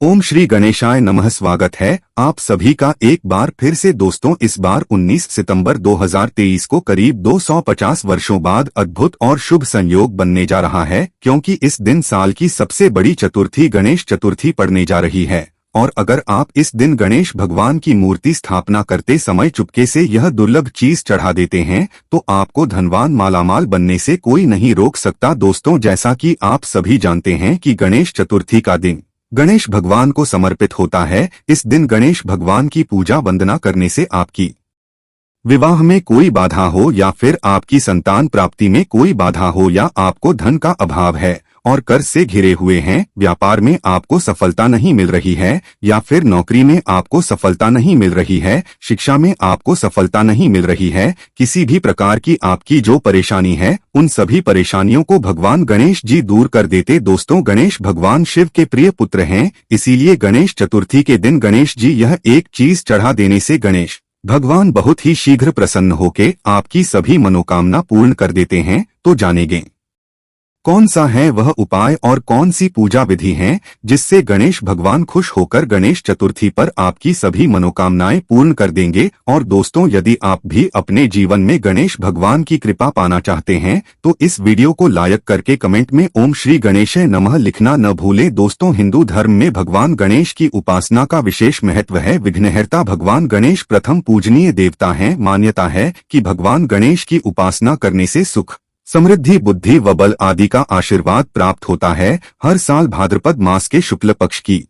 ओम श्री गणेशाय नमः। स्वागत है आप सभी का एक बार फिर से दोस्तों। इस बार 19 सितंबर 2023 को करीब 250 वर्षों बाद अद्भुत और शुभ संयोग बनने जा रहा है, क्योंकि इस दिन साल की सबसे बड़ी चतुर्थी गणेश चतुर्थी पड़ने जा रही है। और अगर आप इस दिन गणेश भगवान की मूर्ति स्थापना करते समय चुपके से यह दुर्लभ चीज चढ़ा देते हैं तो आपको धनवान मालामाल बनने से कोई नहीं रोक सकता। दोस्तों, जैसा कि आप सभी जानते हैं कि गणेश चतुर्थी का दिन गणेश भगवान को समर्पित होता है। इस दिन गणेश भगवान की पूजा वंदना करने से आपकी विवाह में कोई बाधा हो या फिर आपकी संतान प्राप्ति में कोई बाधा हो, या आपको धन का अभाव है और कर्ज से घिरे हुए हैं, व्यापार में आपको सफलता नहीं मिल रही है, या फिर नौकरी में आपको सफलता नहीं मिल रही है, शिक्षा में आपको सफलता नहीं मिल रही है, किसी भी प्रकार की आपकी जो परेशानी है उन सभी परेशानियों को भगवान गणेश जी दूर कर देते। दोस्तों, गणेश भगवान शिव के प्रिय पुत्र हैं, इसीलिए गणेश चतुर्थी के दिन गणेश जी यह एक चीज चढ़ा देने से गणेश भगवान बहुत ही शीघ्र प्रसन्न होकर आपकी सभी मनोकामना पूर्ण कर देते हैं। तो जानेंगे कौन सा है वह उपाय और कौन सी पूजा विधि है जिससे गणेश भगवान खुश होकर गणेश चतुर्थी पर आपकी सभी मनोकामनाएं पूर्ण कर देंगे। और दोस्तों, यदि आप भी अपने जीवन में गणेश भगवान की कृपा पाना चाहते हैं तो इस वीडियो को लाइक करके कमेंट में ओम श्री गणेशाय नमः लिखना न भूलें। दोस्तों, हिंदू धर्म में भगवान गणेश की उपासना का विशेष महत्व है। विघ्नहर्ता भगवान गणेश प्रथम पूजनीय देवता हैं। मान्यता है कि भगवान गणेश की उपासना करने से सुख, समृद्धि, बुद्धि व बल आदि का आशीर्वाद प्राप्त होता है। हर साल भाद्रपद मास के शुक्ल पक्ष की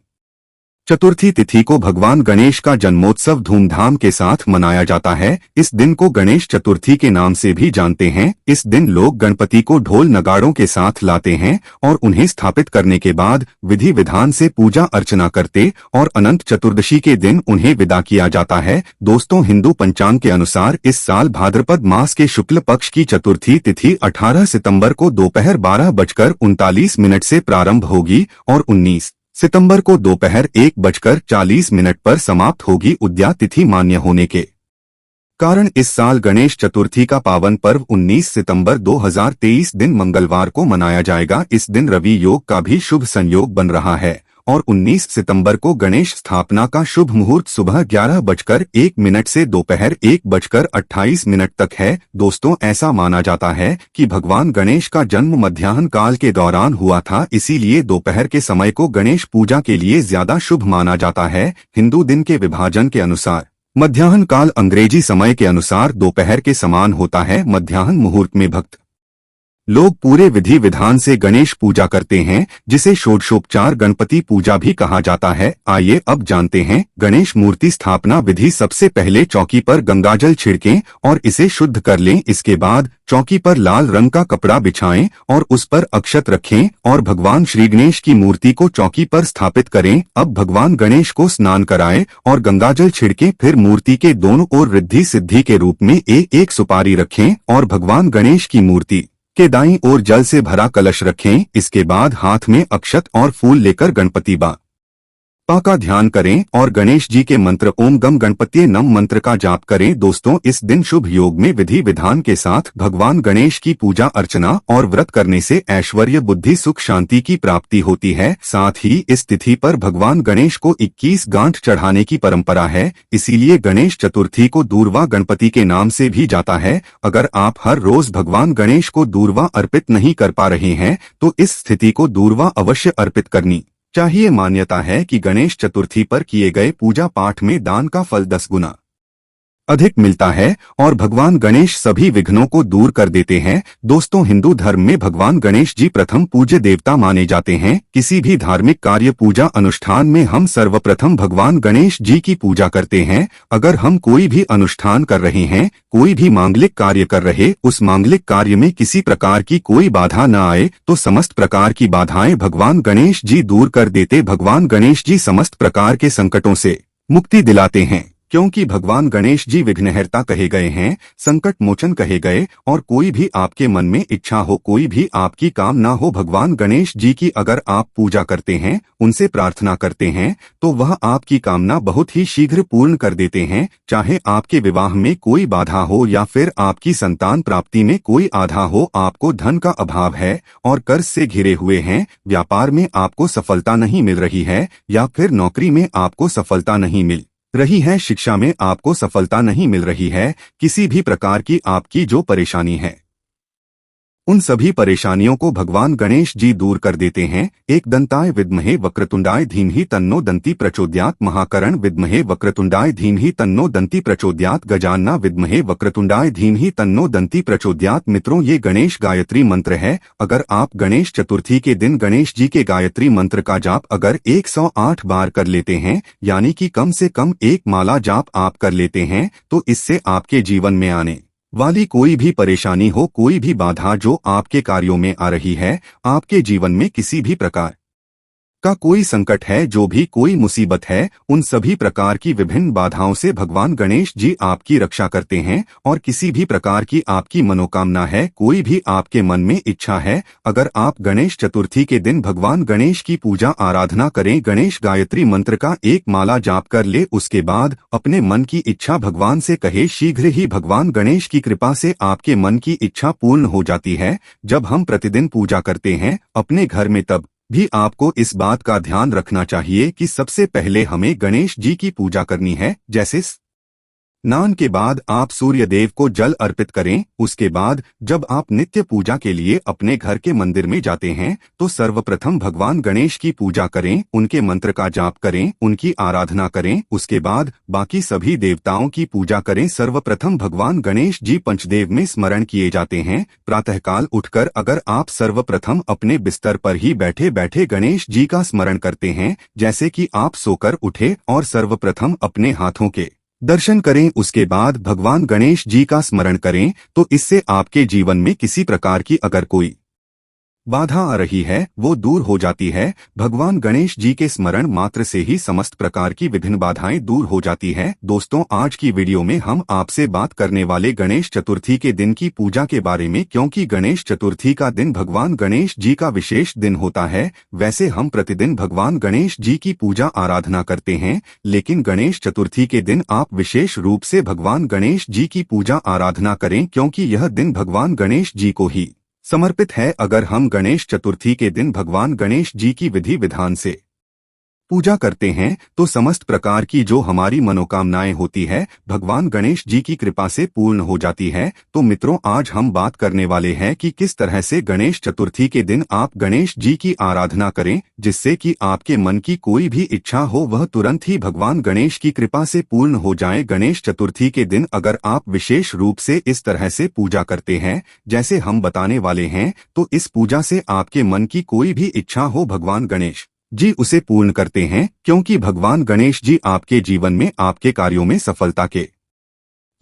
चतुर्थी तिथि को भगवान गणेश का जन्मोत्सव धूमधाम के साथ मनाया जाता है। इस दिन को गणेश चतुर्थी के नाम से भी जानते हैं। इस दिन लोग गणपति को ढोल नगाड़ों के साथ लाते हैं और उन्हें स्थापित करने के बाद विधि विधान से पूजा अर्चना करते और अनंत चतुर्दशी के दिन उन्हें विदा किया जाता है। दोस्तों, हिंदू पंचांग के अनुसार इस साल भाद्रपद मास के शुक्ल पक्ष की चतुर्थी तिथि 18 सितम्बर को दोपहर 12:39 से प्रारंभ होगी और 19 सितंबर को दोपहर 1:40 पर समाप्त होगी। उद्या तिथि मान्य होने के कारण इस साल गणेश चतुर्थी का पावन पर्व 19 सितंबर 2023 दिन मंगलवार को मनाया जाएगा। इस दिन रवि योग का भी शुभ संयोग बन रहा है और 19 सितंबर को गणेश स्थापना का शुभ मुहूर्त सुबह 11:01 से दोपहर 1:28 तक है। दोस्तों, ऐसा माना जाता है कि भगवान गणेश का जन्म मध्याह्न काल के दौरान हुआ था, इसीलिए दोपहर के समय को गणेश पूजा के लिए ज्यादा शुभ माना जाता है। हिंदू दिन के विभाजन के अनुसार मध्याह्न काल अंग्रेजी समय के अनुसार दोपहर के समान होता है। मध्याह्न मुहूर्त में भक्त लोग पूरे विधि विधान से गणेश पूजा करते हैं, जिसे षोडशोपचार गणपति पूजा भी कहा जाता है। आइए अब जानते हैं गणेश मूर्ति स्थापना विधि। सबसे पहले चौकी पर गंगाजल छिड़कें और इसे शुद्ध कर लें। इसके बाद चौकी पर लाल रंग का कपड़ा बिछाएं और उस पर अक्षत रखें और भगवान श्री गणेश की मूर्ति को चौकी पर स्थापित करें। अब भगवान गणेश को स्नान कराएं और गंगाजल छिड़कें। फिर मूर्ति के दोनों ओर रिद्धि सिद्धि के रूप में एक सुपारी रखें और भगवान गणेश की मूर्ति के दाईं ओर जल से भरा कलश रखें। इसके बाद हाथ में अक्षत और फूल लेकर गणपति बाप्पा का ध्यान करें और गणेश जी के मंत्र ओम गम गणपतिये नम मंत्र का जाप करें। दोस्तों, इस दिन शुभ योग में विधि विधान के साथ भगवान गणेश की पूजा अर्चना और व्रत करने से ऐश्वर्य, बुद्धि, सुख, शांति की प्राप्ति होती है। साथ ही इस तिथि पर भगवान गणेश को 21 गांठ चढ़ाने की परंपरा है, इसीलिए गणेश चतुर्थी को दूर्वा गणपति के नाम से भी जाता है। अगर आप हर रोज भगवान गणेश को दूर्वा अर्पित नहीं कर पा रहे हैं तो इस स्थिति को दूर्वा अवश्य अर्पित करनी चाहिए। मान्यता है कि गणेश चतुर्थी पर किए गए पूजा पाठ में दान का फल 10 गुना अधिक मिलता है और भगवान गणेश सभी विघ्नों को दूर कर देते हैं। दोस्तों, हिंदू धर्म में भगवान गणेश जी प्रथम पूज्य देवता माने जाते हैं। किसी भी धार्मिक कार्य, पूजा, अनुष्ठान में हम सर्वप्रथम भगवान गणेश जी की पूजा करते हैं। अगर हम कोई भी अनुष्ठान कर रहे हैं, कोई भी मांगलिक कार्य कर रहे, उस मांगलिक कार्य में किसी प्रकार की कोई बाधा न आए तो समस्त प्रकार की बाधाएं भगवान गणेश जी दूर कर देते। भगवान गणेश जी समस्त प्रकार के संकटों से मुक्ति दिलाते हैं। क्योंकि भगवान गणेश जी विघ्नहर्ता कहे गए हैं, संकट मोचन कहे गए, और कोई भी आपके मन में इच्छा हो, कोई भी आपकी काम ना हो, भगवान गणेश जी की अगर आप पूजा करते हैं, उनसे प्रार्थना करते हैं, तो वह आपकी कामना बहुत ही शीघ्र पूर्ण कर देते हैं। चाहे आपके विवाह में कोई बाधा हो या फिर आपकी संतान प्राप्ति में कोई आधा हो, आपको धन का अभाव है और कर्ज से घिरे हुए हैं, व्यापार में आपको सफलता नहीं मिल रही है, या फिर नौकरी में आपको सफलता नहीं मिल रही है, शिक्षा में आपको सफलता नहीं मिल रही है, किसी भी प्रकार की आपकी जो परेशानी है, उन सभी परेशानियों को भगवान गणेश जी दूर कर देते हैं। एक दंताय विद्महे वक्रतुंडाय धीमहि तन्नो दंती प्रचोदयात्, महाकरण विद्महे वक्रतुंडाय धीमहि तन्नो दंती प्रचोदयात्, गजानना विद्महे वक्रतुंडाय धीमहि तन्नो दंती प्रचोदयात्। मित्रों, ये गणेश गायत्री मंत्र है। अगर आप गणेश चतुर्थी के दिन गणेश जी के गायत्री मंत्र का जाप अगर 108 बार कर लेते हैं, यानी कि कम से कम एक माला जाप आप कर लेते हैं, तो इससे आपके जीवन में आने वाली कोई भी परेशानी हो, कोई भी बाधा जो आपके कार्यों में आ रही है, आपके जीवन में किसी भी प्रकार का कोई संकट है, जो भी कोई मुसीबत है, उन सभी प्रकार की विभिन्न बाधाओं से भगवान गणेश जी आपकी रक्षा करते हैं। और किसी भी प्रकार की आपकी मनोकामना है, कोई भी आपके मन में इच्छा है, अगर आप गणेश चतुर्थी के दिन भगवान गणेश की पूजा आराधना करें, गणेश गायत्री मंत्र का एक माला जाप कर ले, उसके बाद अपने मन की इच्छा भगवान से कहे, शीघ्र ही भगवान गणेश की कृपा से आपके मन की इच्छा पूर्ण हो जाती है। जब हम प्रतिदिन पूजा करते हैं अपने घर में, तब भी आपको इस बात का ध्यान रखना चाहिए कि सबसे पहले हमें गणेश जी की पूजा करनी है। जैसे स्नान के बाद आप सूर्य देव को जल अर्पित करें। उसके बाद जब आप नित्य पूजा के लिए अपने घर के मंदिर में जाते हैं, तो सर्वप्रथम भगवान गणेश की पूजा करें, उनके मंत्र का जाप करें, उनकी आराधना करें। उसके बाद बाकी सभी देवताओं की पूजा करें। सर्वप्रथम भगवान गणेश जी पंचदेव में स्मरण किए जाते हैं। प्रातःकाल उठकर अगर आप सर्वप्रथम अपने बिस्तर पर ही बैठे बैठे गणेश जी का स्मरण करते हैं, जैसे कि आप सोकर उठे और सर्वप्रथम अपने हाथों के दर्शन करें, उसके बाद भगवान गणेश जी का स्मरण करें, तो इससे आपके जीवन में किसी प्रकार की अगर कोई बाधा आ रही है, वो दूर हो जाती है। भगवान गणेश जी के स्मरण मात्र से ही समस्त प्रकार की विभिन्न बाधाएं दूर हो जाती है। दोस्तों, आज की वीडियो में हम आपसे बात करने वाले गणेश चतुर्थी के दिन की पूजा के बारे में, क्योंकि गणेश चतुर्थी का दिन भगवान गणेश जी का विशेष दिन होता है। वैसे हम प्रतिदिन भगवान गणेश जी की पूजा आराधना करते हैं, लेकिन गणेश चतुर्थी के दिन आप विशेष रूप से भगवान गणेश जी की पूजा आराधना करें, क्योंकि यह दिन भगवान गणेश जी को ही समर्पित है। अगर हम गणेश चतुर्थी के दिन भगवान गणेश जी की विधि विधान से पूजा करते हैं, तो समस्त प्रकार की जो हमारी मनोकामनाएं होती है, भगवान गणेश जी की कृपा से पूर्ण हो जाती है। तो मित्रों, आज हम बात करने वाले हैं कि किस तरह से गणेश चतुर्थी के दिन आप गणेश जी की आराधना करें, जिससे कि आपके मन की कोई भी इच्छा हो, वह तुरंत ही भगवान गणेश की कृपा से पूर्ण हो जाए। गणेश चतुर्थी के दिन अगर आप विशेष रूप से इस तरह से पूजा करते हैं जैसे हम बताने वाले हैं, तो इस पूजा से आपके मन की कोई भी इच्छा हो, भगवान गणेश जी उसे पूर्ण करते हैं, क्योंकि भगवान गणेश जी आपके जीवन में आपके कार्यों में सफलता के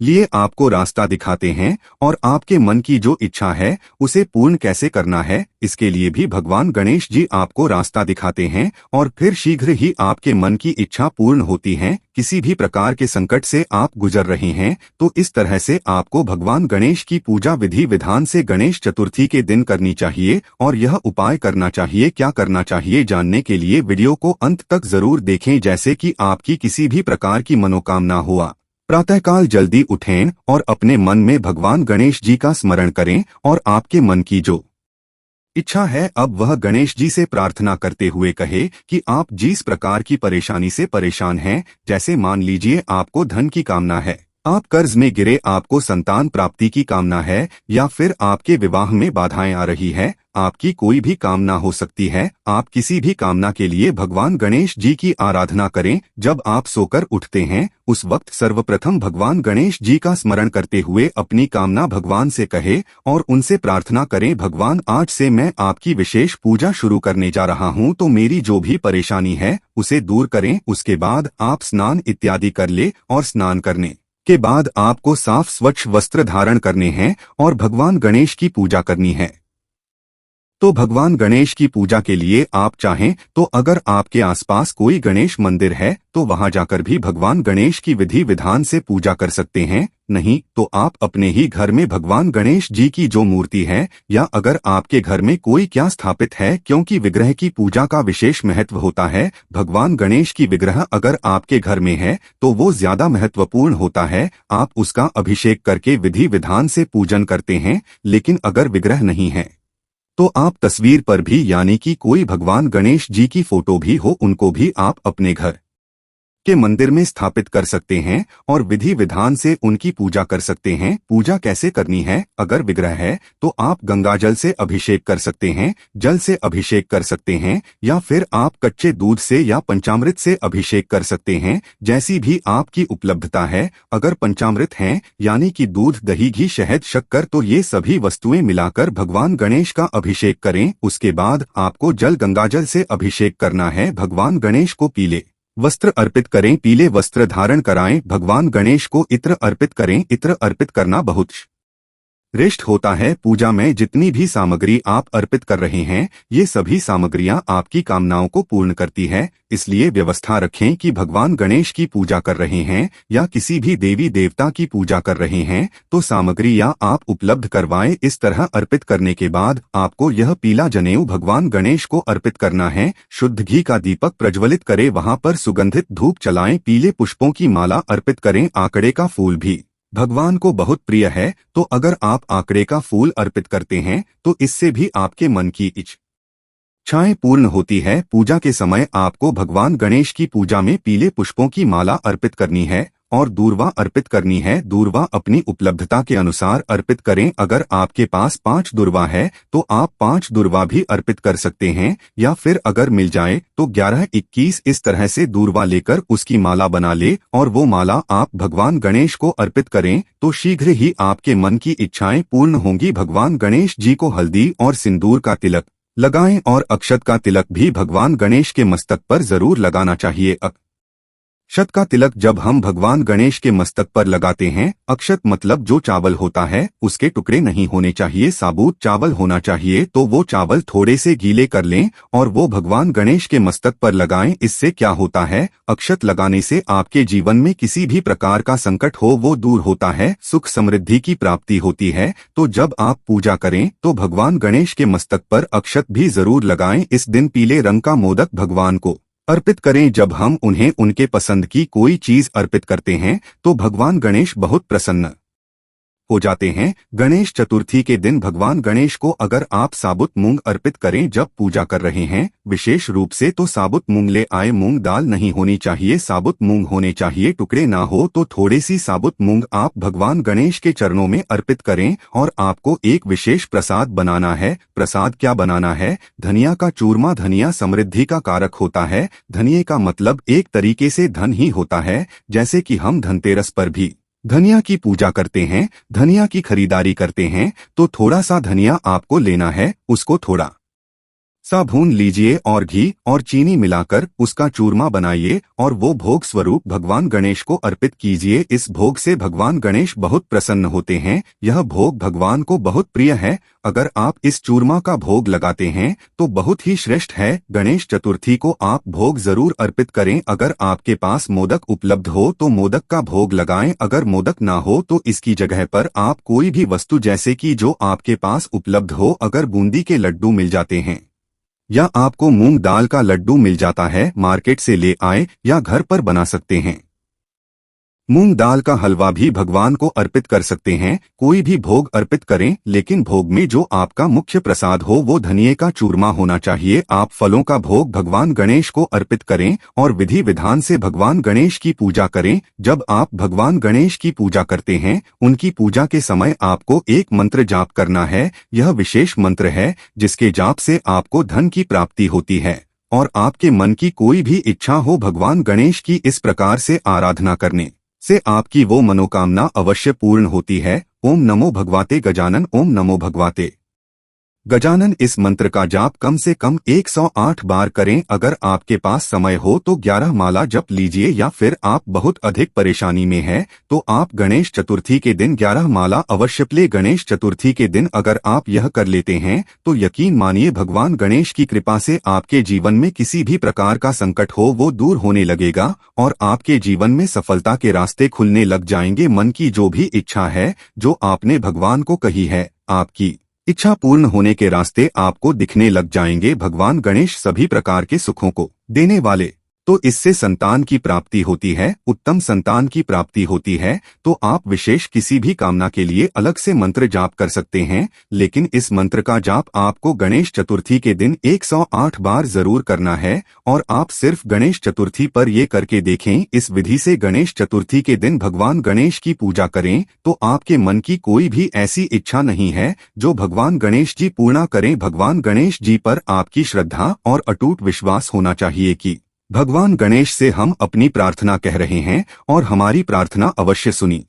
लिए आपको रास्ता दिखाते हैं, और आपके मन की जो इच्छा है उसे पूर्ण कैसे करना है, इसके लिए भी भगवान गणेश जी आपको रास्ता दिखाते हैं, और फिर शीघ्र ही आपके मन की इच्छा पूर्ण होती है। किसी भी प्रकार के संकट से आप गुजर रहे हैं, तो इस तरह से आपको भगवान गणेश की पूजा विधि विधान से गणेश चतुर्थी के दिन करनी चाहिए, और यह उपाय करना चाहिए। क्या करना चाहिए जानने के लिए वीडियो को अंत तक जरूर देखें। जैसे कि आपकी किसी भी प्रकार की मनोकामना हुआ, प्रातःकाल जल्दी उठें और अपने मन में भगवान गणेश जी का स्मरण करें, और आपके मन की जो इच्छा है, अब वह गणेश जी से प्रार्थना करते हुए कहे कि आप जिस प्रकार की परेशानी से परेशान हैं, जैसे मान लीजिए आपको धन की कामना है, आप कर्ज में गिरे, आपको संतान प्राप्ति की कामना है, या फिर आपके विवाह में बाधाएं आ रही है, आपकी कोई भी कामना हो सकती है। आप किसी भी कामना के लिए भगवान गणेश जी की आराधना करें। जब आप सोकर उठते हैं, उस वक्त सर्वप्रथम भगवान गणेश जी का स्मरण करते हुए अपनी कामना भगवान से कहे और उनसे प्रार्थना करें, भगवान आज से मैं आपकी विशेष पूजा शुरू करने जा रहा हूं, तो मेरी जो भी परेशानी है उसे दूर करें। उसके बाद आप स्नान इत्यादि कर ले, और स्नान करने के बाद आपको साफ स्वच्छ वस्त्र धारण करने हैं और भगवान गणेश की पूजा करनी है। तो भगवान गणेश की पूजा के लिए आप चाहें तो अगर आपके आसपास कोई गणेश मंदिर है तो वहां जाकर भी भगवान गणेश की विधि विधान से पूजा कर सकते हैं। नहीं तो आप अपने ही घर में भगवान गणेश जी की जो मूर्ति है या अगर आपके घर में कोई क्या स्थापित है, क्योंकि विग्रह की पूजा का विशेष महत्व होता है। भगवान गणेश की विग्रह अगर आपके घर में है तो वो ज्यादा महत्वपूर्ण होता है। आप उसका अभिषेक करके विधि विधान से पूजन करते हैं। लेकिन अगर विग्रह नहीं है तो आप तस्वीर पर भी यानी कि कोई भगवान गणेश जी की फोटो भी हो उनको भी आप अपने घर के मंदिर में स्थापित कर सकते हैं और विधि विधान से उनकी पूजा कर सकते हैं। पूजा कैसे करनी है? अगर विग्रह है तो आप गंगाजल से अभिषेक कर सकते हैं, जल से अभिषेक कर सकते हैं या फिर आप कच्चे दूध से या पंचामृत से अभिषेक कर सकते हैं, जैसी भी आपकी उपलब्धता है। अगर पंचामृत हैं यानी कि दूध, दही, घी, शहद, शक्कर, तो ये सभी वस्तुएं मिलाकर भगवान गणेश का अभिषेक करें। उसके बाद आपको जल गंगाजल से अभिषेक करना है। भगवान गणेश को पीले वस्त्र अर्पित करें, पीले वस्त्र धारण कराएं। भगवान गणेश को इत्र अर्पित करें। इत्र अर्पित करना बहुत श्रेष्ठ होता है। पूजा में जितनी भी सामग्री आप अर्पित कर रहे हैं ये सभी सामग्रियां आपकी कामनाओं को पूर्ण करती है। इसलिए व्यवस्था रखें कि भगवान गणेश की पूजा कर रहे हैं या किसी भी देवी देवता की पूजा कर रहे हैं तो सामग्री या आप उपलब्ध करवाएं। इस तरह अर्पित करने के बाद आपको यह पीला जनेऊ भगवान गणेश को अर्पित करना है। शुद्ध घी का दीपक प्रज्वलित करें, वहां पर सुगंधित धूप जलाएं, पीले पुष्पों की माला अर्पित करें। आंकड़े का फूल भी भगवान को बहुत प्रिय है, तो अगर आप आंकड़े का फूल अर्पित करते हैं तो इससे भी आपके मन की इच्छाएं पूर्ण होती है। पूजा के समय आपको भगवान गणेश की पूजा में पीले पुष्पों की माला अर्पित करनी है और दूर्वा अर्पित करनी है। दूर्वा अपनी उपलब्धता के अनुसार अर्पित करें। अगर आपके पास 5 दूर्वा है तो आप 5 दूर्वा भी अर्पित कर सकते हैं या फिर अगर मिल जाए तो 11, 21 इस तरह से दूर्वा लेकर उसकी माला बना ले और वो माला आप भगवान गणेश को अर्पित करें तो शीघ्र ही आपके मन की इच्छाएं पूर्ण होंगी। भगवान गणेश जी को हल्दी और सिंदूर का तिलक लगाएं और अक्षत का तिलक भी भगवान गणेश के मस्तक पर जरूर लगाना चाहिए। अक्षत का तिलक जब हम भगवान गणेश के मस्तक पर लगाते हैं, अक्षत मतलब जो चावल होता है उसके टुकड़े नहीं होने चाहिए, साबुत चावल होना चाहिए। तो वो चावल थोड़े से गीले कर लें और वो भगवान गणेश के मस्तक पर लगाएं। इससे क्या होता है, अक्षत लगाने से आपके जीवन में किसी भी प्रकार का संकट हो वो दूर होता है, सुख समृद्धि की प्राप्ति होती है। तो जब आप पूजा करें तो भगवान गणेश के मस्तक पर अक्षत भी जरूर लगाएं। इस दिन पीले रंग का मोदक भगवान को अर्पित करें। जब हम उन्हें उनके पसंद की कोई चीज अर्पित करते हैं तो भगवान गणेश बहुत प्रसन्न हो जाते हैं। गणेश चतुर्थी के दिन भगवान गणेश को अगर आप साबुत मूंग अर्पित करें जब पूजा कर रहे हैं, विशेष रूप से तो साबुत मूंग ले आए। मूंग दाल नहीं होनी चाहिए, साबुत मूंग होने चाहिए। टुकड़े ना हो तो थोड़ी सी साबुत मूंग आप भगवान गणेश के चरणों में अर्पित करें और आपको एक विशेष प्रसाद बनाना है। प्रसाद क्या बनाना है? धनिया का चूरमा। धनिया समृद्धि का कारक होता है। धनिये का मतलब एक तरीके से धन ही होता है। जैसे कि हम धनतेरस पर भी धनिया की पूजा करते हैं, धनिया की खरीदारी करते हैं, तो थोड़ा सा धनिया आपको लेना है, उसको थोड़ा सा भून लीजिए और घी और चीनी मिलाकर उसका चूरमा बनाइए और वो भोग स्वरूप भगवान गणेश को अर्पित कीजिए। इस भोग से भगवान गणेश बहुत प्रसन्न होते हैं। यह भोग भगवान को बहुत प्रिय है। अगर आप इस चूरमा का भोग लगाते हैं तो बहुत ही श्रेष्ठ है। गणेश चतुर्थी को आप भोग जरूर अर्पित करें। अगर आपके पास मोदक उपलब्ध हो तो मोदक का भोग लगाएं। अगर मोदक ना हो तो इसकी जगह पर आप कोई भी वस्तु जैसे कि जो आपके पास उपलब्ध हो, अगर बूंदी के लड्डू मिल जाते हैं या आपको मूंग दाल का लड्डू मिल जाता है, मार्केट से ले आए या घर पर बना सकते हैं। मूंग दाल का हलवा भी भगवान को अर्पित कर सकते हैं। कोई भी भोग अर्पित करें, लेकिन भोग में जो आपका मुख्य प्रसाद हो वो धनिये का चूरमा होना चाहिए। आप फलों का भोग भगवान गणेश को अर्पित करें और विधि विधान से भगवान गणेश की पूजा करें। जब आप भगवान गणेश की पूजा करते हैं, उनकी पूजा के समय आपको एक मंत्र जाप करना है। यह विशेष मंत्र है जिसके जाप से आपको धन की प्राप्ति होती है और आपके मन की कोई भी इच्छा हो, भगवान गणेश की इस प्रकार से आराधना करने से आपकी वो मनोकामना अवश्य पूर्ण होती है। ओम नमो भगवाते गजानन। ओम नमो भगवाते गजानन इस मंत्र का जाप कम से कम 108 बार करें। अगर आपके पास समय हो तो 11 माला जप लीजिए, या फिर आप बहुत अधिक परेशानी में हैं तो आप गणेश चतुर्थी के दिन 11 माला अवश्य ले। गणेश चतुर्थी के दिन अगर आप यह कर लेते हैं तो यकीन मानिए भगवान गणेश की कृपा से आपके जीवन में किसी भी प्रकार का संकट हो वो दूर होने लगेगा और आपके जीवन में सफलता के रास्ते खुलने लग जाएंगे। मन की जो भी इच्छा है, जो आपने भगवान को कही है, आपकी इच्छा पूर्ण होने के रास्ते आपको दिखने लग जाएंगे। भगवान गणेश सभी प्रकार के सुखों को देने वाले, तो इससे संतान की प्राप्ति होती है, उत्तम संतान की प्राप्ति होती है। तो आप विशेष किसी भी कामना के लिए अलग से मंत्र जाप कर सकते हैं, लेकिन इस मंत्र का जाप आपको गणेश चतुर्थी के दिन 108 बार जरूर करना है। और आप सिर्फ गणेश चतुर्थी पर ये करके देखें। इस विधि से गणेश चतुर्थी के दिन भगवान गणेश की पूजा करें तो आपके मन की कोई भी ऐसी इच्छा नहीं है जो भगवान गणेश जी पूर्ण करें। भगवान गणेश जी पर आपकी श्रद्धा और अटूट विश्वास होना चाहिए कि भगवान गणेश से हम अपनी प्रार्थना कह रहे हैं और हमारी प्रार्थना अवश्य सुनी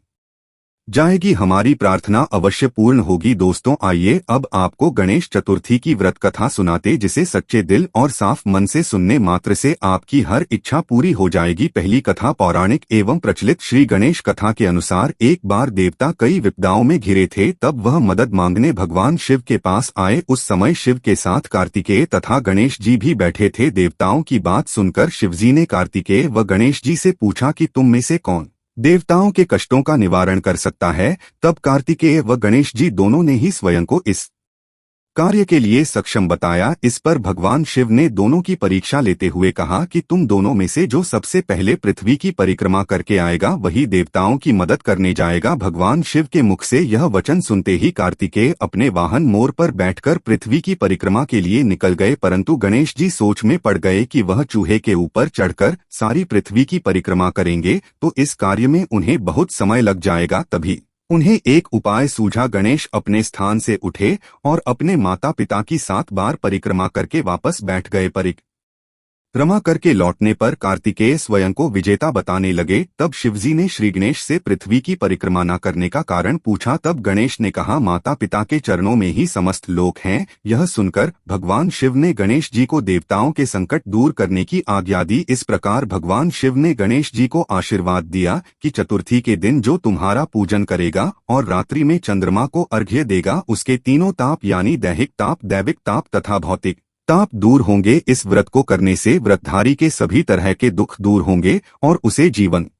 जाएगी, हमारी प्रार्थना अवश्य पूर्ण होगी। दोस्तों आइए अब आपको गणेश चतुर्थी की व्रत कथा सुनाते, जिसे सच्चे दिल और साफ मन से सुनने मात्र से आपकी हर इच्छा पूरी हो जाएगी। पहली कथा पौराणिक एवं प्रचलित श्री गणेश कथा के अनुसार एक बार देवता कई विपदाओं में घिरे थे, तब वह मदद मांगने भगवान शिव के पास आए। उस समय शिव के साथ कार्तिकेय तथा गणेश जी भी बैठे थे। देवताओं की बात सुनकर शिवजी ने कार्तिकेय व गणेश जी से पूछा कि तुम में से कौन देवताओं के कष्टों का निवारण कर सकता है। तब कार्तिकेय व गणेश जी दोनों ने ही स्वयं को इस कार्य के लिए सक्षम बताया। इस पर भगवान शिव ने दोनों की परीक्षा लेते हुए कहा कि तुम दोनों में से जो सबसे पहले पृथ्वी की परिक्रमा करके आएगा वही देवताओं की मदद करने जाएगा। भगवान शिव के मुख से यह वचन सुनते ही कार्तिकेय अपने वाहन मोर पर बैठकर पृथ्वी की परिक्रमा के लिए निकल गए, परंतु गणेश जी सोच में पड़ गए कि वह चूहे के ऊपर चढ़कर सारी पृथ्वी की परिक्रमा करेंगे तो इस कार्य में उन्हें बहुत समय लग जाएगा। तभी उन्हें एक उपाय सूझा। गणेश अपने स्थान से उठे और अपने माता पिता की 7 बार परिक्रमा करके वापस बैठ गए। परिक्रमा करके लौटने पर कार्तिकेय स्वयं को विजेता बताने लगे। तब शिवजी ने श्री गणेश से पृथ्वी की परिक्रमा न करने का कारण पूछा। तब गणेश ने कहा, माता पिता के चरणों में ही समस्त लोक हैं। यह सुनकर भगवान शिव ने गणेश जी को देवताओं के संकट दूर करने की आज्ञा दी। इस प्रकार भगवान शिव ने गणेश जी को आशीर्वाद दिया कि चतुर्थी के दिन जो तुम्हारा पूजन करेगा और रात्रि में चंद्रमा को अर्घ्य देगा, उसके तीनों ताप यानी दैहिक ताप, दैविक ताप तथा भौतिक ताप दूर होंगे। इस व्रत को करने से व्रतधारी के सभी तरह के दुख दूर होंगे और उसे जीवन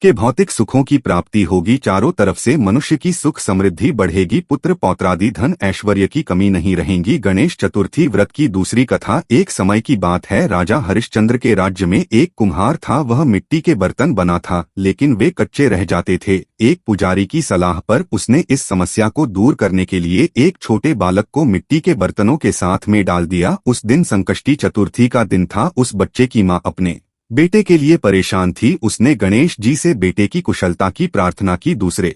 के भौतिक सुखों की प्राप्ति होगी। चारों तरफ से मनुष्य की सुख समृद्धि बढ़ेगी, पुत्र पौत्रादि धन ऐश्वर्य की कमी नहीं रहेगी। गणेश चतुर्थी व्रत की दूसरी कथा एक समय की बात है। राजा हरिश्चंद्र के राज्य में एक कुम्हार था। वह मिट्टी के बर्तन बना था, लेकिन वे कच्चे रह जाते थे। एक पुजारी की सलाह पर उसने इस समस्या को दूर करने के लिए एक छोटे बालक को मिट्टी के बर्तनों के साथ में डाल दिया। उस दिन संकष्टी चतुर्थी का दिन था। उस बच्चे की माँ अपने बेटे के लिए परेशान थी। उसने गणेश जी से बेटे की कुशलता की प्रार्थना की। दूसरे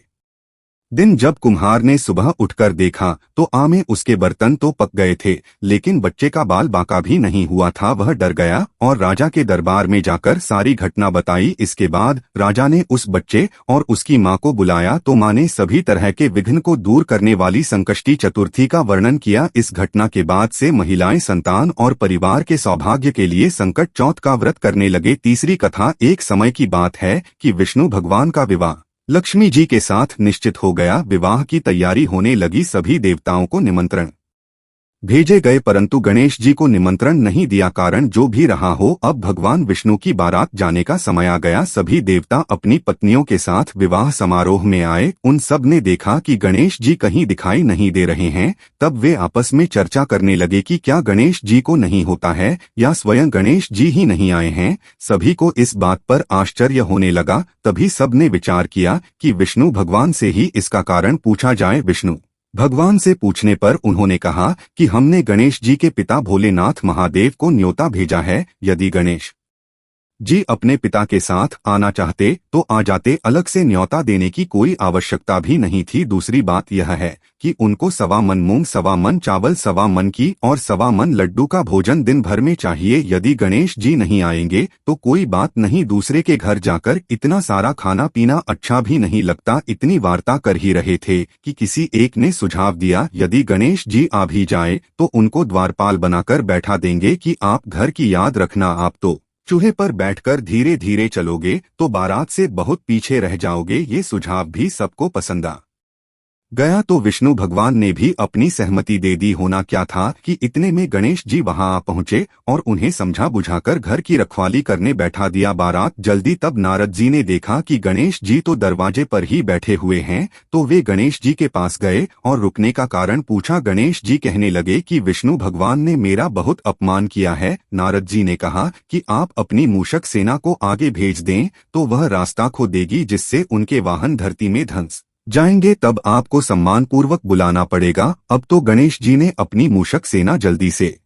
दिन जब कुम्हार ने सुबह उठकर देखा तो में उसके बर्तन तो पक गए थे, लेकिन बच्चे का बाल बांका भी नहीं हुआ था। वह डर गया और राजा के दरबार में जाकर सारी घटना बताई। इसके बाद राजा ने उस बच्चे और उसकी मां को बुलाया तो मां ने सभी तरह के विघ्न को दूर करने वाली संकष्टी चतुर्थी का वर्णन किया। इस घटना के बाद से महिलाएं संतान और परिवार के सौभाग्य के लिए संकट चौथ का व्रत करने लगे। तीसरी कथा एक समय की बात है कि विष्णु भगवान का विवाह लक्ष्मी जी के साथ निश्चित हो गया। विवाह की तैयारी होने लगी। सभी देवताओं को निमंत्रण भेजे गए, परंतु गणेश जी को निमंत्रण नहीं दिया। कारण जो भी रहा हो, अब भगवान विष्णु की बारात जाने का समय आ गया। सभी देवता अपनी पत्नियों के साथ विवाह समारोह में आए। उन सब ने देखा कि गणेश जी कहीं दिखाई नहीं दे रहे हैं। तब वे आपस में चर्चा करने लगे कि क्या गणेश जी को नहीं होता है या स्वयं गणेश जी ही नहीं आए हैं। सभी को इस बात पर आश्चर्य होने लगा। तभी सब ने विचार किया कि विष्णु भगवान से ही इसका कारण पूछा जाए। विष्णु भगवान से पूछने पर उन्होंने कहा कि हमने गणेश जी के पिता भोलेनाथ महादेव को न्योता भेजा है। यदि गणेश जी अपने पिता के साथ आना चाहते तो आ जाते, अलग से न्योता देने की कोई आवश्यकता भी नहीं थी। दूसरी बात यह है कि उनको 1.25 मन मूंग, 1.25 मन चावल, 1.25 मन की और 1.25 मन लड्डू का भोजन दिन भर में चाहिए। यदि गणेश जी नहीं आएंगे तो कोई बात नहीं, दूसरे के घर जाकर इतना सारा खाना पीना अच्छा भी नहीं लगता। इतनी वार्ता कर ही रहे थे कि किसी एक ने सुझाव दिया, यदि गणेश जी आ भी जाए तो उनको द्वारपाल बनाकर बैठा देंगे कि आप घर की याद रखना, आप तो चूहे पर बैठकर धीरे धीरे चलोगे तो बारात से बहुत पीछे रह जाओगे। ये सुझाव भी सबको पसंद आ गया तो विष्णु भगवान ने भी अपनी सहमति दे दी। होना क्या था कि इतने में गणेश जी वहां आ पहुंचे और उन्हें समझा बुझाकर घर की रखवाली करने बैठा दिया। बारात जल्दी तब नारद जी ने देखा कि गणेश जी तो दरवाजे पर ही बैठे हुए हैं, तो वे गणेश जी के पास गए और रुकने का कारण पूछा। गणेश जी कहने लगे कि विष्णु भगवान ने मेरा बहुत अपमान किया है। नारद जी ने कहा कि आप अपनी मूषक सेना को आगे भेज दें तो वह रास्ता खो देगी, जिससे उनके वाहन धरती में धंस जाएंगे, तब आपको सम्मानपूर्वक बुलाना पड़ेगा। अब तो गणेश जी ने अपनी मूषक सेना जल्दी से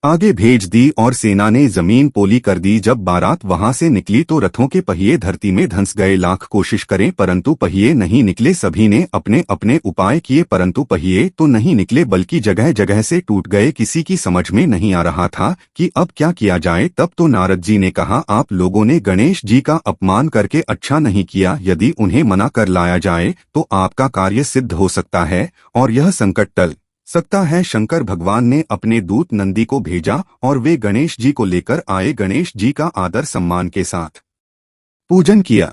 आगे भेज दी और सेना ने जमीन पोली कर दी। जब बारात वहां से निकली तो रथों के पहिए धरती में धंस गए। लाख कोशिश करें परंतु पहिए नहीं निकले। सभी ने अपने अपने उपाय किए परंतु पहिए तो नहीं निकले, बल्कि जगह जगह से टूट गए। किसी की समझ में नहीं आ रहा था कि अब क्या किया जाए। तब तो नारद जी ने कहा, आप लोगों ने गणेश जी का अपमान करके अच्छा नहीं किया। यदि उन्हें मना कर लाया जाए तो आपका कार्य सिद्ध हो सकता है और यह संकट टल सकता है। शंकर भगवान ने अपने दूत नंदी को भेजा और वे गणेश जी को लेकर आए। गणेश जी का आदर सम्मान के साथ पूजन किया।